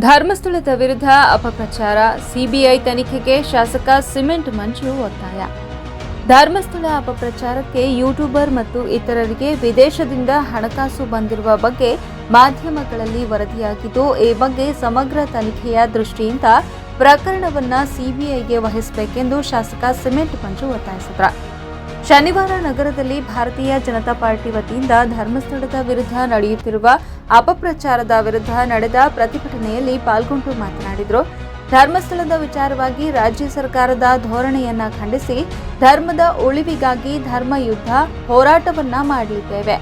ಧರ್ಮಸ್ಥಳದ ವಿರುದ್ಧ ಅಪಪ್ರಚಾರ, ಸಿಬಿಐ ತನಿಖೆಗೆ ಶಾಸಕ ಸಿಮೆಂಟ್ ಮಂಜು ಒತ್ತಾಯ. ಧರ್ಮಸ್ಥಳ ಅಪಪ್ರಚಾರಕ್ಕೆ ಯೂಟ್ಯೂಬರ್ ಮತ್ತು ಇತರರಿಗೆ ವಿದೇಶದಿಂದ ಹಣಕಾಸು ಬಂದಿರುವ ಬಗ್ಗೆ ಮಾಧ್ಯಮಗಳಲ್ಲಿ ವರದಿಯಾಗಿದ್ದು, ಈ ಬಗ್ಗೆ ಸಮಗ್ರ ತನಿಖೆಯ ದೃಷ್ಟಿಯಿಂದ ಪ್ರಕರಣವನ್ನು ಸಿಬಿಐಗೆ ವಹಿಸಬೇಕೆಂದು ಶಾಸಕ ಸಿಮೆಂಟ್ ಮಂಜು ಒತ್ತಾಯಿಸಿದರು. ಶನಿವಾರ ನಗರದಲ್ಲಿ ಭಾರತೀಯ ಜನತಾ ಪಾರ್ಟಿ ವತಿಯಿಂದ ಧರ್ಮಸ್ಥಳದ ವಿರುದ್ಧ ನಡೆಯುತ್ತಿರುವ ಅಪಪ್ರಚಾರದ ವಿರುದ್ಧ ನಡೆದ ಪ್ರತಿಭಟನೆಯಲ್ಲಿ ಪಾಲ್ಗೊಂಡು ಮಾತನಾಡಿದರು. ಧರ್ಮಸ್ಥಳದ ವಿಚಾರವಾಗಿ ರಾಜ್ಯ ಸರ್ಕಾರದ ಧೋರಣೆಯನ್ನ ಖಂಡಿಸಿ ಧರ್ಮದ ಉಳಿವಿಗಾಗಿ ಧರ್ಮ ಯುದ್ಧ ಹೋರಾಟವನ್ನ ಮಾಡಲಿದ್ದೇವೆ.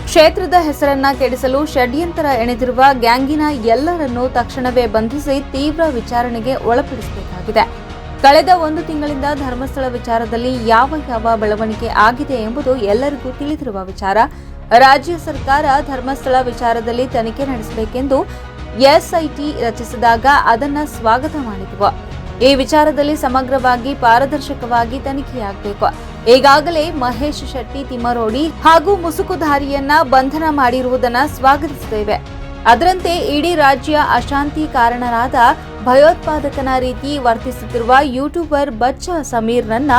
ಕ್ಷೇತ್ರದ ಹೆಸರನ್ನ ಕೆಡಿಸಲು ಷಡ್ಯಂತ್ರ ಎಣೆದಿರುವ ಗ್ಯಾಂಗಿನ ಎಲ್ಲರನ್ನೂ ತಕ್ಷಣವೇ ಬಂಧಿಸಿ ತೀವ್ರ ವಿಚಾರಣೆಗೆ ಒಳಪಡಿಸಬೇಕಾಗಿದೆ. ಕಳೆದ 1 ತಿಂಗಳಿಂದ ಧರ್ಮಸ್ಥಳ ವಿಚಾರದಲ್ಲಿ ಯಾವ ಬೆಳವಣಿಗೆ ಆಗಿದೆ ಎಂಬುದು ಎಲ್ಲರಿಗೂ ತಿಳಿದಿರುವ ವಿಚಾರ. ರಾಜ್ಯ ಸರ್ಕಾರ ಧರ್ಮಸ್ಥಳ ವಿಚಾರದಲ್ಲಿ ತನಿಖೆ ನಡೆಸಬೇಕೆಂದು ಎಸ್ಐಟಿ ರಚಿಸಿದಾಗ ಅದನ್ನು ಸ್ವಾಗತ ಮಾಡಿದೆವು. ಈ ವಿಚಾರದಲ್ಲಿ ಸಮಗ್ರವಾಗಿ ಪಾರದರ್ಶಕವಾಗಿ ತನಿಖೆಯಾಗಬೇಕು. ಈಗಾಗಲೇ ಮಹೇಶ್ ಶೆಟ್ಟಿ ತಿಮ್ಮರೋಡಿ ಹಾಗೂ ಮುಸುಕುಧಾರಿಯನ್ನ ಬಂಧನ ಮಾಡಿರುವುದನ್ನು ಸ್ವಾಗತಿಸುತ್ತೇವೆ. ಅದರಂತೆ ಇಡೀ ರಾಜ್ಯ ಅಶಾಂತಿ ಕಾರಣರಾದ ಭಯೋತ್ಪಾದಕನ ರೀತಿ ವರ್ತಿಸುತ್ತಿರುವ ಯೂಟ್ಯೂಬರ್ ಬಚ್ಚ ಸಮೀರ್ನನ್ನ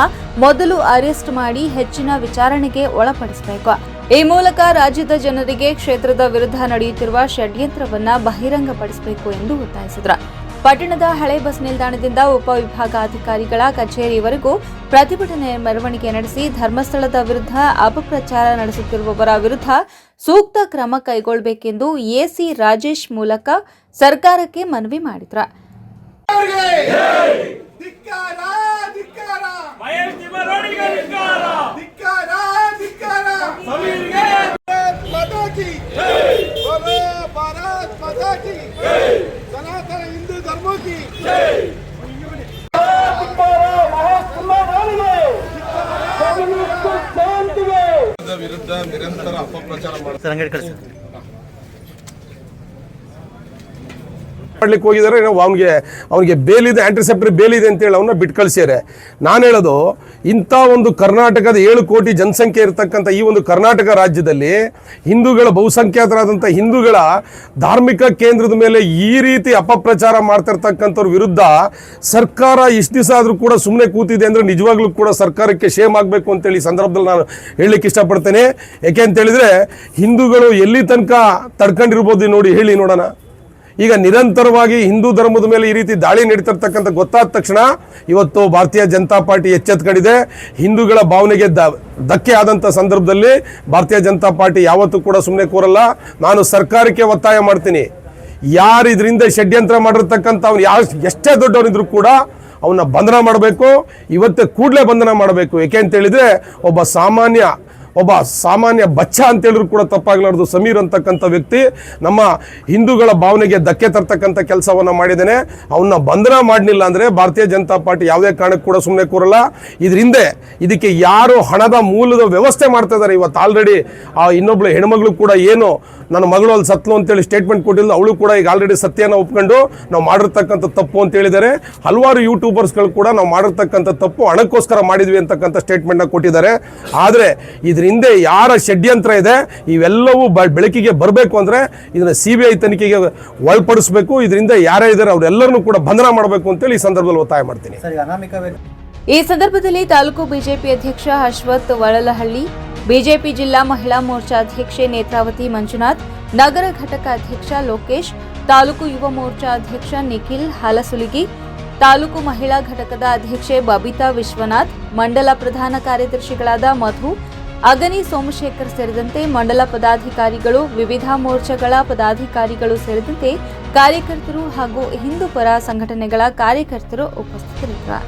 ಮೊದಲು ಅರೆಸ್ಟ್ ಮಾಡಿ ಹೆಚ್ಚಿನ ವಿಚಾರಣೆಗೆ ಒಳಪಡಿಸಬೇಕು. ಈ ಮೂಲಕ ರಾಜ್ಯದ ಜನರಿಗೆ ಕ್ಷೇತ್ರದ ವಿರುದ್ಧ ನಡೆಯುತ್ತಿರುವ ಷಡ್ಯಂತ್ರವನ್ನ ಬಹಿರಂಗಪಡಿಸಬೇಕು ಎಂದು ಒತ್ತಾಯಿಸಿದರು. ಪಟ್ಟಣದ ಹಳೆ ಬಸ್ ನಿಲ್ದಾಣದಿಂದ ಉಪವಿಭಾಗಾಧಿಕಾರಿಗಳ ಕಚೇರಿವರೆಗೂ ಪ್ರತಿಭಟನೆ ಮೆರವಣಿಗೆ ನಡೆಸಿ ಧರ್ಮಸ್ಥಳದ ವಿರುದ್ಧ ಅಪಪ್ರಚಾರ ನಡೆಸುತ್ತಿರುವವರ ವಿರುದ್ಧ ಸೂಕ್ತ ಕ್ರಮ ಕೈಗೊಳ್ಳಬೇಕೆಂದು ಎಸಿ ರಾಜೇಶ್ ಮೂಲಕ ಸರ್ಕಾರಕ್ಕೆ ಮನವಿ ಮಾಡಿದರು. ಸನಾತನ ಹಿಂದೂ ಧರ್ಮ ಕಿ ವಿರುದ್ಧ ನಿರಂತರ ಅಪಪ್ರಚಾರ ಮಾಡ್ಲಿಕ್ಕೆ ಹೋಗಿದ್ದಾರೆ. ಅವನಿಗೆ ಬೇಲಿದೆ, ಆಂಟಿಸೆಪ್ಟರಿ ಬೇಲಿದೆ ಅಂತೇಳಿ ಅವನ್ನ ಬಿಟ್ಟು ಕಳಿಸ್ಯಾರೆ. ನಾನು ಹೇಳೋದು, ಇಂಥ ಒಂದು ಕರ್ನಾಟಕದ 7 ಕೋಟಿ ಜನಸಂಖ್ಯೆ ಇರತಕ್ಕಂಥ ಈ ಒಂದು ಕರ್ನಾಟಕ ರಾಜ್ಯದಲ್ಲಿ ಹಿಂದೂಗಳ ಬಹುಸಂಖ್ಯಾತರಾದಂಥ ಹಿಂದೂಗಳ ಧಾರ್ಮಿಕ ಕೇಂದ್ರದ ಮೇಲೆ ಈ ರೀತಿ ಅಪಪ್ರಚಾರ ಮಾಡ್ತಿರ್ತಕ್ಕಂಥವ್ರ ವಿರುದ್ಧ ಸರ್ಕಾರ ಇಷ್ಟು ದಿವಸ ಆದರೂ ಕೂಡ ಸುಮ್ಮನೆ ಕೂತಿದೆ ಅಂದರೆ ನಿಜವಾಗ್ಲೂ ಕೂಡ ಸರ್ಕಾರಕ್ಕೆ ಶೇಮ್ ಆಗಬೇಕು ಅಂತೇಳಿ ಸಂದರ್ಭದಲ್ಲಿ ನಾನು ಹೇಳಲಿಕ್ಕೆ ಇಷ್ಟಪಡ್ತೇನೆ. ಯಾಕೆ ಅಂತೇಳಿದರೆ, ಹಿಂದೂಗಳು ಎಲ್ಲಿ ತನಕ ತಡ್ಕೊಂಡಿರ್ಬೋದು ನೋಡಿ, ಹೇಳಿ ನೋಡೋಣ. ಈಗ ನಿರಂತರವಾಗಿ ಹಿಂದೂ ಧರ್ಮದ ಮೇಲೆ ಈ ರೀತಿ ದಾಳಿ ನಡೀತಿರ್ತಕ್ಕಂಥ ಗೊತ್ತಾದ ತಕ್ಷಣ ಇವತ್ತು ಭಾರತೀಯ ಜನತಾ ಪಾರ್ಟಿ ಎಚ್ಚೆತ್ಕೊಂಡಿದೆ. ಹಿಂದೂಗಳ ಭಾವನೆಗೆ ಧಕ್ಕೆ ಆದಂಥ ಸಂದರ್ಭದಲ್ಲಿ ಭಾರತೀಯ ಜನತಾ ಪಾರ್ಟಿ ಯಾವತ್ತೂ ಕೂಡ ಸುಮ್ಮನೆ ಕೂರಲ್ಲ. ನಾನು ಸರ್ಕಾರಕ್ಕೆ ಒತ್ತಾಯ ಮಾಡ್ತೀನಿ, ಯಾರು ಇದರಿಂದ ಷಡ್ಯಂತ್ರ ಮಾಡಿರ್ತಕ್ಕಂಥ ಅವ್ನು ಎಷ್ಟೇ ದೊಡ್ಡವನಿದ್ರು ಕೂಡ ಅವನ್ನ ಬಂಧನ ಮಾಡಬೇಕು. ಇವತ್ತೇ ಕೂಡಲೇ ಬಂಧನ ಮಾಡಬೇಕು. ಏಕೆ ಅಂತೇಳಿದರೆ, ಒಬ್ಬ ಸಾಮಾನ್ಯ ಬಚ್ಚ ಅಂತೇಳಿದ್ರು ಕೂಡ ತಪ್ಪಾಗಲಾರ್ದು ಸಮೀರ್ ಅಂತಕ್ಕಂಥ ವ್ಯಕ್ತಿ ನಮ್ಮ ಹಿಂದೂಗಳ ಭಾವನೆಗೆ ಧಕ್ಕೆ ತರ್ತಕ್ಕಂಥ ಕೆಲಸವನ್ನು ಮಾಡಿದ್ದಾನೆ. ಅವನ್ನ ಬಂಧನ ಮಾಡಲಿಲ್ಲ ಅಂದರೆ ಭಾರತೀಯ ಜನತಾ ಪಾರ್ಟಿ ಯಾವುದೇ ಕಾರಣಕ್ಕೂ ಕೂಡ ಸುಮ್ಮನೆ ಕೂರಲ್ಲ. ಇದಕ್ಕೆ ಯಾರು ಹಣದ ಮೂಲದ ವ್ಯವಸ್ಥೆ ಮಾಡ್ತಾ ಇದ್ದಾರೆ. ಇವತ್ತು ಆಲ್ರೆಡಿ ಆ ಇನ್ನೊಬ್ಳು ಹೆಣ್ಮಗಳು ಕೂಡ ಏನು ನನ್ನ ಮಗಳು ಅಲ್ಲಿ ಸತ್ಲು ಅಂತೇಳಿ ಸ್ಟೇಟ್ಮೆಂಟ್ ಕೊಟ್ಟಿಲ್ಲ, ಅವಳು ಕೂಡ ಈಗ ಆಲ್ರೆಡಿ ಸತ್ಯನ ಒಪ್ಕೊಂಡು ನಾವು ಮಾಡಿರ್ತಕ್ಕಂಥ ತಪ್ಪು ಅಂತ ಹೇಳಿದ್ದಾರೆ. ಹಲವಾರು ಯೂಟ್ಯೂಬರ್ಸ್ಗಳು ಕೂಡ ನಾವು ಮಾಡಿರ್ತಕ್ಕಂಥ ತಪ್ಪು ಹಣಕ್ಕೋಸ್ಕರ ಮಾಡಿದ್ವಿ ಅಂತಕ್ಕಂಥ ಸ್ಟೇಟ್ಮೆಂಟ್ನ ಕೊಟ್ಟಿದ್ದಾರೆ. ಆದರೆ ಇದರಿಂದ ಯಾರ ಷಡ್ಯಂತ್ರ ಇದೆ ಇವೆಲ್ಲವೂ ಬೆಳಕಿಗೆ ಬರಬೇಕು ಅಂದರೆ ಇದನ್ನು ಸಿಬಿಐ ತನಿಖೆಗೆ ಒಳಪಡಿಸಬೇಕು. ಇದರಿಂದ ಯಾರೇ ಇದ್ದಾರೆ ಅವರೆಲ್ಲರನ್ನೂ ಕೂಡ ಬಂಧನ ಮಾಡಬೇಕು ಅಂತೇಳಿ ಈ ಸಂದರ್ಭದಲ್ಲಿ ಒತ್ತಾಯ ಮಾಡ್ತೀನಿ. ಈ ಸಂದರ್ಭದಲ್ಲಿ ತಾಲೂಕು ಬಿಜೆಪಿ ಅಧ್ಯಕ್ಷ ಅಶ್ವಥ್ ವಳಲಹಳ್ಳಿ, ಬಿಜೆಪಿ ಜಿಲ್ಲಾ ಮಹಿಳಾ ಮೋರ್ಚಾ ಅಧ್ಯಕ್ಷೆ ನೇತ್ರಾವತಿ ಮಂಜುನಾಥ್, ನಗರ ಘಟಕ ಅಧ್ಯಕ್ಷ ಲೋಕೇಶ್, ತಾಲೂಕು ಯುವ ಮೋರ್ಚಾ ಅಧ್ಯಕ್ಷ ನಿಖಿಲ್ ಹಲಸುಲಿಗಿ, ತಾಲೂಕು ಮಹಿಳಾ ಘಟಕದ ಅಧ್ಯಕ್ಷೆ ಬಬಿತಾ ವಿಶ್ವನಾಥ್, ಮಂಡಲ ಪ್ರಧಾನ ಕಾರ್ಯದರ್ಶಿಗಳಾದ ಮಧು, ಅಗನಿ ಸೋಮಶೇಖರ್ ಸೇರಿದಂತೆ ಮಂಡಲ ಪದಾಧಿಕಾರಿಗಳು, ವಿವಿಧ ಮೋರ್ಚಾಗಳ ಪದಾಧಿಕಾರಿಗಳು ಸೇರಿದಂತೆ ಕಾರ್ಯಕರ್ತರು ಹಾಗೂ ಹಿಂದೂ ಪರ ಸಂಘಟನೆಗಳ ಕಾರ್ಯಕರ್ತರು ಉಪಸ್ಥಿತರಿದ್ದರು.